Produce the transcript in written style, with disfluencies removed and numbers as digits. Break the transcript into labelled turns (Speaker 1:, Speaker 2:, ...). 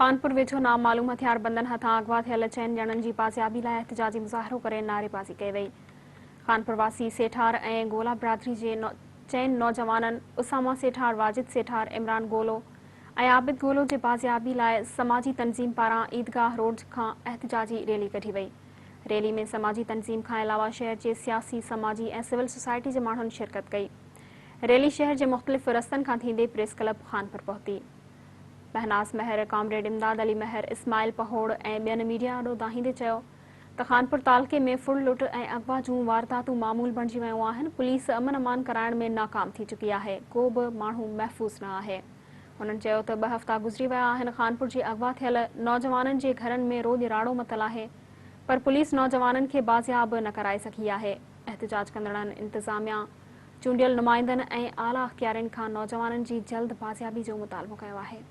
Speaker 1: खानपुर वेझो नामालूम हथियारबंदनि हथां अगवा थियल 4 ॼणनि जी बाज़ियाबी लाइ एहतिजाजी मुज़ाहिरो करे नारेबाज़ी कई वई। खानपुर वासी सेठार ऐं गोला बिरादरी जे 4 नौजवाननि उसामा सेठार, वाजिद सेठार, इमरान गोलो ऐं आबिद गोलो जे बाज़ियाबी लाइ समाजी तंज़ीम पारां ईदगाह रोड खां एहतिजाजी रैली कढी वई। रैली में समाजी तंज़ीम खां अलावा शहर जे सियासी, समाजी ऐं सिविल सोसाइटी जे माण्हुनि शिरकत कई। रैली शहर जे मुख़्तलिफ़ रस्तनि खां थींदे प्रेस क्लब खानपुर पहुती। महनाज़ महर, कॉमरेड इमदाद अली महर, इस्माइल पहोड़ ऐं ॿियनि मीडिया ॾों दाहींदे चयो त खानपुर तालके में फुड़ लुट ऐं अगवा जूं वारदातूं मामूल बणिजी वियूं आहिनि। पुलिस अमन अमान कराइण में नाकाम थी चुकी आहे। को बि माण्हू महफ़ूज़ न आहे। हुननि चयो त 2 हफ़्ता गुज़री विया आहिनि। खानपुर जे अगवा थियल नौजवाननि जे घरनि में रोज़ राड़ो मतल आहे, पर पुलिस नौजवाननि खे बाज़ियाब न कराए सघी आहे। एहतिजाज कंदड़नि इंतिज़ामिया, चूंडियल नुमाइंदनि ऐं आला अख़्तियारनि खां नौजवाननि जी जल्द बाज़ियाबी जो मुतालबो कयो आहे।